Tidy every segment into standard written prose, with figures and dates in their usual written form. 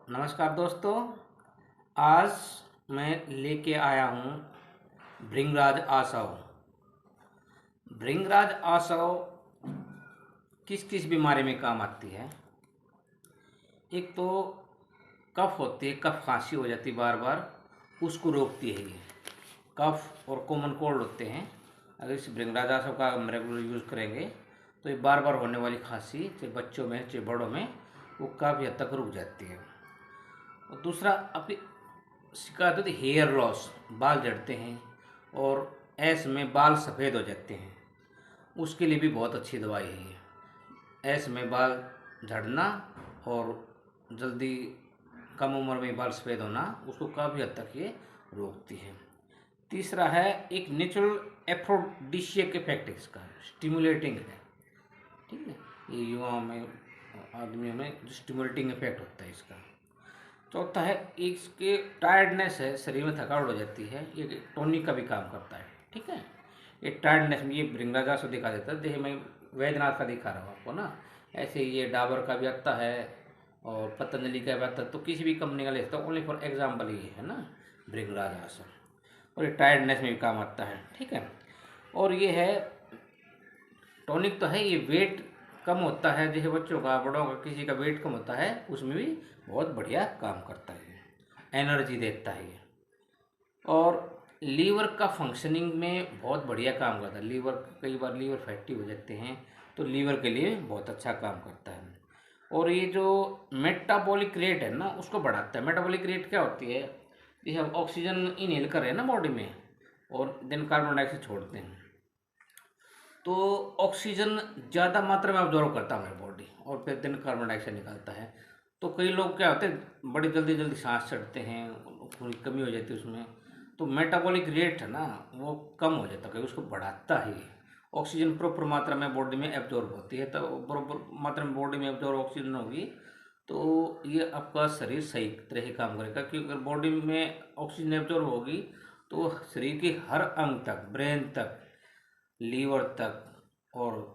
नमस्कार दोस्तों। आज मैं लेके आया हूँ भृंगराज आसव। भृंगराज आसव किस किस बीमारी में काम आती है। एक तो कफ होती है, कफ खांसी हो जाती है बार बार, उसको रोकती है ये। कफ और कॉमन कोल्ड होते हैं, अगर इस भृंगराज आसव का हम रेगुलर यूज़ करेंगे तो ये बार बार होने वाली खांसी, चाहे बच्चों में चाहे बड़ों में, वो काफ़ी हद तक रुक जाती है। और दूसरा, आपकी शिकायत होती है हेयर लॉस, बाल झड़ते हैं और ऐस में बाल सफ़ेद हो जाते हैं, उसके लिए भी बहुत अच्छी दवाई है ये। ऐस में बाल झड़ना और जल्दी कम उम्र में बाल सफ़ेद होना, उसको काफ़ी हद तक ये रोकती है। तीसरा है एक नेचुरल एफ्रोडिशियक इफेक्ट है इसका, स्टिमुलेटिंग है, ठीक है। ये युवाओं में, आदमियों में जो स्टिमुलेटिंग इफेक्ट होता है इसका। चौथा है इसके टायर्डनेस है, शरीर में थकावट हो जाती है, ये टॉनिक का भी काम करता है, ठीक है। ये टायर्डनेस में ये भृंगराज से दिखा देता है। देखिए मैं वैद्यनाथ का दिखा रहा हूँ आपको ना, ऐसे ये डाबर का भी आता है और पतंजलि का भी आता है, तो किसी भी कंपनी का ले सकता हूँ। ओनली फॉर एग्जाम्पल ये है ना भृंगराज आसन, और ये टायर्डनेस में भी काम आता है, ठीक है। और ये है टॉनिक तो है, ये वेट कम होता है, जैसे बच्चों का, बड़ों का, किसी का वेट कम होता है, उसमें भी बहुत बढ़िया काम करता है, एनर्जी देता है ये। और लीवर का फंक्शनिंग में बहुत बढ़िया काम करता है। लीवर, कई बार लीवर फैटी हो जाते हैं, तो लीवर के लिए बहुत अच्छा काम करता है। और ये जो मेटाबॉलिक रेट है ना, उसको बढ़ाता है। मेटाबॉलिक रेट क्या होती है, जैसे हम ऑक्सीजन इनहेल कर रहे हैं ना बॉडी में, और दिन कार्बन डाइऑक्साइड छोड़ते हैं, तो ऑक्सीजन ज़्यादा मात्रा में ऑब्जॉर्व करता है हमारी बॉडी, और फिर दिन कार्बन डाइऑक्साइड निकालता है। तो कई लोग क्या होते हैं, बड़ी जल्दी जल्दी सांस चढ़ते हैं, थोड़ी कमी हो जाती है उसमें, तो मेटाबॉलिक रेट है ना वो कम हो जाता है, उसको बढ़ाता है। ऑक्सीजन प्रॉपर मात्रा में बॉडी में एब्जॉर्ब होती है, तो प्रॉपर मात्रा में बॉडी में एब्जॉर्ब ऑक्सीजन होगी, तो ये आपका शरीर सही तरह से काम करेगा। क्योंकि अगर बॉडी में ऑक्सीजन एब्जॉर्ब होगी तो शरीर के हर अंग तक, ब्रेन तक, लीवर तक और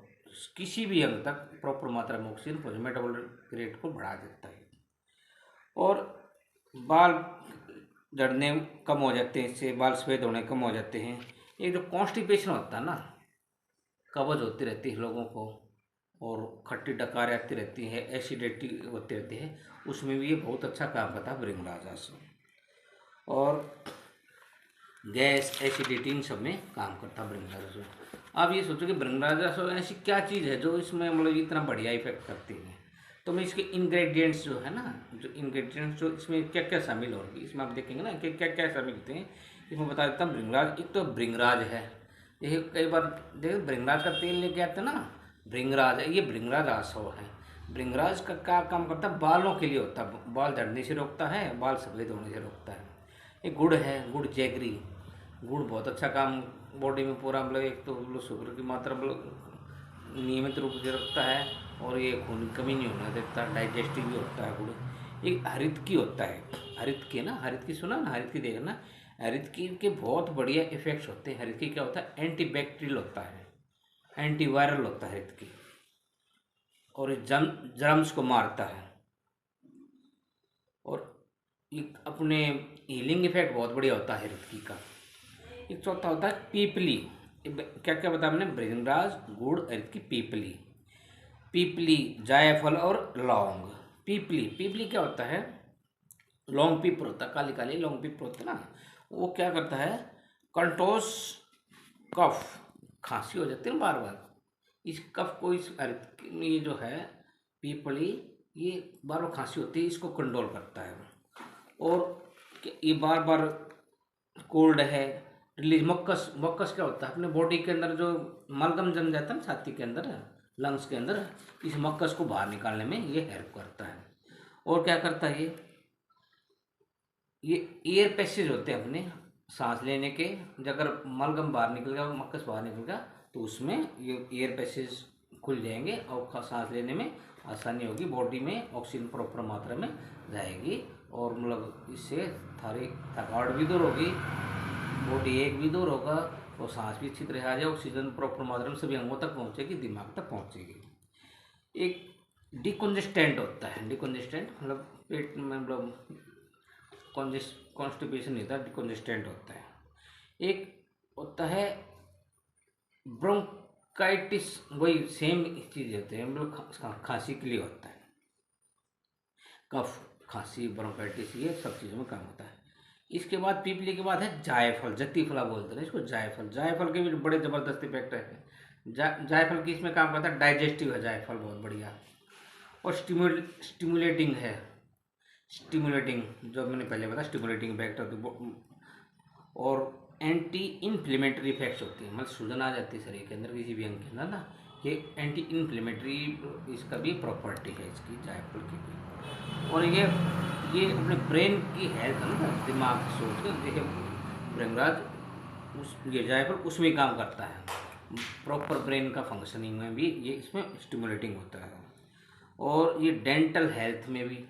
किसी भी अंग तक प्रॉपर मात्रा में ऑक्सीजन पहुँचे, मेटाबॉलिक रेट को बढ़ा देता है। और बाल झड़ने कम हो जाते हैं, इससे बाल सफ़ेद होने कम हो जाते हैं। ये जो कॉन्स्टिपेशन होता है ना, कब्ज होती रहती है लोगों को, और खट्टी डकार आती रहती है, एसिडिटी होती रहती है, उसमें भी ये बहुत अच्छा काम करता है भृंगराज आसन। और गैस, एसिडिटी, इन सब में काम करता है भृंगराज आसन। आप ये सोचो कि भृंगराज आसन ऐसी क्या चीज़ है जो इसमें मतलब इतना बढ़िया इफेक्ट करती है। तो मैं इसके इंग्रेडिएंट्स जो है ना, जो इंग्रेडिएंट्स जो इसमें क्या क्या शामिल होगी, इसमें आप देखेंगे ना कि क्या क्या शामिल होते हैं, इसमें बता देता हूँ। भृंगराज, एक तो भृंगराज है, ये कई बार देखो भृंगराज का तेल लेके आते हैं ना, भृंगराज है, ये भृंगराज आसव है। भृंगराज का क्या काम करता है, बालों के लिए होता है, बाल झड़ने से रोकता है, बाल सफ़ेद होने से रोकता है। एक गुड़ है, गुड़ जैगरी, गुड़ बहुत अच्छा काम बॉडी में पूरा, मतलब एक तो मतलब शुगर की मात्रा मतलब नियमित रूप से रखता है, और ये खून की कमी नहीं होने देता, डाइजेस्टिव भी होता है गुड़। एक हरित की होता है, हरित की ना, हरित की सुना ना, हरित की देखना, हरित की के बहुत बढ़िया इफेक्ट्स होते हैं। हरित की क्या होता है, एंटी बैक्टीरियल होता है, एंटीवायरल होता है हरित की, और ये जर्म्स को मारता है। और एक अपने हीलिंग इफेक्ट बहुत बढ़िया होता है हरित की का। एक चौथा होता है पीपली। क्या क्या बताया मैंने, भृंगराज, गुड़, हरित की, पीपली। पीपली, जायफल और लौंग। पीपली, पीपली क्या होता है, लौंग पीपर होता है, काली काली लौंग पीपर होता है ना, वो क्या करता है, कंटोस कफ, खांसी हो जाती है ना बार बार, इस कफ को, इस ये जो है पीपली, ये बार बार खांसी होती है, इसको कंट्रोल करता है। और ये बार बार कोल्ड है, रिलीज, मक्कस, मक्कस क्या होता है, अपने बॉडी के अंदर जो मलगम जम जाता है ना छाती के अंदर, लंग्स के अंदर, इस मक्कस को बाहर निकालने में ये हेल्प करता है। और क्या करता है ये एयर पैसेज होते हैं अपने सांस लेने के, अगर मलगम बाहर निकल गया, मक्कस बाहर निकल गया, तो उसमें ये एयर पैसेज खुल जाएंगे और सांस लेने में आसानी होगी, बॉडी में ऑक्सीजन प्रॉपर मात्रा में जाएगी, और मतलब इससे थारी थकावट भी दूर होगी, बॉडी एक भी दूर होगा, और सांस भी अच्छी तरह आ जाए, ऑक्सीजन प्रॉपर मात्रा में सभी अंगों तक पहुंचेगी, दिमाग तक पहुंचेगी। एक डिकॉन्जेस्टेंट होता है। डिकॉन्जेस्टेंट मतलब पेट में मतलब कॉन्स्टिपेशन नहीं होता, डिकॉन्जेस्टेंट होता है। एक होता है ब्रोंकाइटिस, वही सेम चीज़ होती है, मतलब खांसी के लिए होता है। कफ, खांसी, ब्रोंकाइटिस, ये सब चीज़ों में काम होता है। इसके बाद पीपली के बाद है जायफल, जत्तीफला बोलते हैं इसको। जायफल, जायफल के भी बड़े ज़बरदस्त इफेक्ट है। जायफल किस में काम करता है? डाइजेस्टिव है जायफल, बहुत बढ़िया। और स्टिमुलेटिंग है। स्टिमुलेटिंग, जो मैंने पहले बताया, स्टिमुलेटिंग इफेक्ट होती है। और एंटी इन्फ्लेमेटरी इफेक्ट्स होती है, मतलब सूजन आ जाती है शरीर के अंदर किसी भी अंग के अंदर ना, ये एंटी इन्फ्लेमेटरी इसका भी प्रॉपर्टी है इसकी, जायफल की भी। और ये अपने ब्रेन की हेल्थ है ना, दिमाग सोच के देखिए, भृंगराज उस ये जायफल उसमें काम करता है, प्रॉपर ब्रेन का फंक्शनिंग में भी ये इसमें स्टिमुलेटिंग होता है। और ये डेंटल हेल्थ में भी,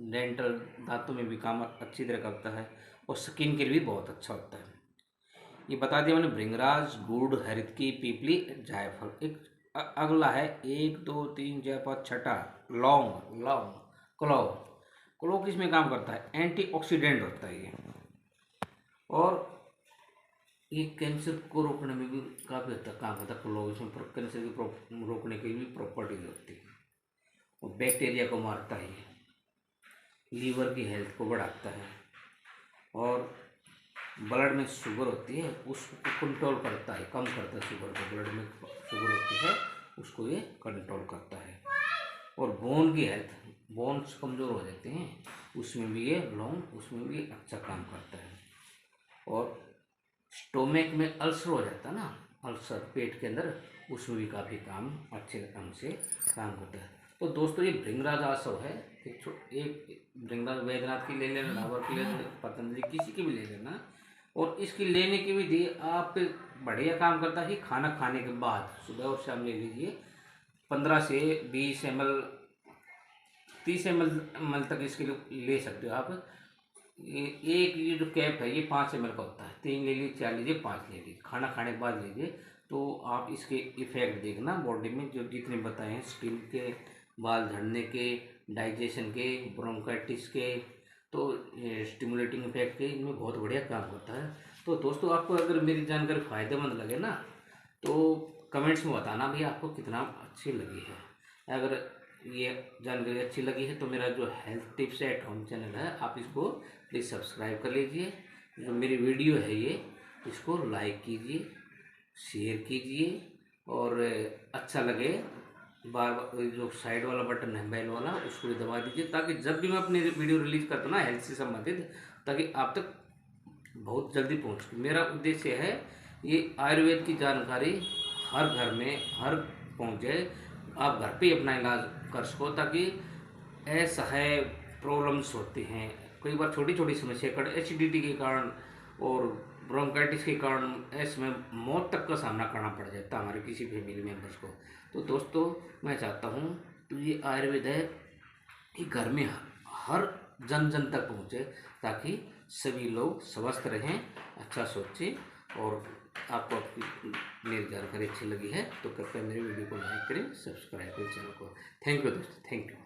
डेंटल दांतों में भी काम अच्छी तरह करता है। और स्किन के लिए भी बहुत अच्छा होता है। ये बता दिया मैंने, भृंगराज, गुड़, हरितकी, पीपली, जायफल। एक अगला है 1 2 3 4 5 छठा, लौंग। लौंग, क्लोव। क्लोव किस में काम करता है? एंटीऑक्सीडेंट होता है ये। और ये कैंसर को रोकने में भी काफ़ी हद तक काम करता है क्लोव। इसमें कैंसर की रोकने की भी प्रॉपर्टीज होती है। और बैक्टीरिया को मारता है ये, लीवर की हेल्थ को बढ़ाता है। और ब्लड में शुगर होती है उसको कंट्रोल करता है, कम करता है शुगर को। ब्लड में शुगर होती है उसको ये कंट्रोल करता है। और बोन की हेल्थ, बोन्स कमज़ोर हो जाते हैं उसमें भी ये लौंग, उसमें भी अच्छा काम करता है। और स्टोमक में अल्सर हो जाता है ना, अल्सर पेट के अंदर, उसमें भी काफ़ी काम अच्छे ढंग से काम करता है। तो दोस्तों ये भृंगराज आसव है, एक भृंगराज वैद्यनाथ की ले लेना, डाबर की ले लेना, पतंजलि किसी की भी ले लेना। और इसकी लेने की विधि, आप बढ़िया काम करता है खाना खाने के बाद, सुबह और शाम ले लीजिए। 15 से 20 ml, 30 ml तक इसके लिए ले सकते हो आप। ये जो कैप है ये 5 ml का होता है। 3 ले लीजिए, 4 लीजिए, 5 ले लीजिए, खाना खाने के बाद लीजिए। तो आप इसके इफेक्ट देखना बॉडी में, जो जितने बताए हैं, स्किन के, बाल झड़ने के, डाइजेशन के, ब्रोंकाइटिस के, तो स्टिमुलेटिंग इफेक्ट के, इनमें बहुत बढ़िया काम करता है। तो दोस्तों आपको अगर मेरी जानकारी फ़ायदेमंद लगे ना, तो कमेंट्स में बताना भी आपको कितना अच्छी लगी है। अगर ये जानकारी अच्छी लगी है तो मेरा जो health tips at home channel है, आप इसको प्लीज़ सब्सक्राइब कर लीजिए। जो मेरी वीडियो है ये, इसको लाइक कीजिए, शेयर कीजिए। और अच्छा लगे, बार बार जो साइड वाला बटन है बेल वाला, उसको भी दबा दीजिए, ताकि जब भी मैं अपनी वीडियो रिलीज करता हूँ ना हेल्थ से संबंधित, ताकि आप तक बहुत जल्दी पहुँच। मेरा उद्देश्य है ये आयुर्वेद की जानकारी हर घर में हर पहुँच जाए, आप घर पे ही अपना इलाज कर सको, ताकि असहाय प्रॉब्लम्स होती हैं कई बार, छोटी छोटी समस्या कारण, एसिडिटी के कारण और ब्रोंकाइटिस के कारण, ऐसे में मौत तक का सामना करना पड़ जाता है हमारे किसी फैमिली मेम्बर्स को। तो दोस्तों मैं चाहता हूँ तो ये आयुर्वेद है कि घर में हर जन जन तक पहुँचे, ताकि सभी लोग स्वस्थ रहें, अच्छा सोचें। और आपको मेरी जानकारी अच्छी लगी है तो कृपया मेरी वीडियो को लाइक करें, सब्सक्राइब करें चैनल को। थैंक यू दोस्तों, थैंक यू।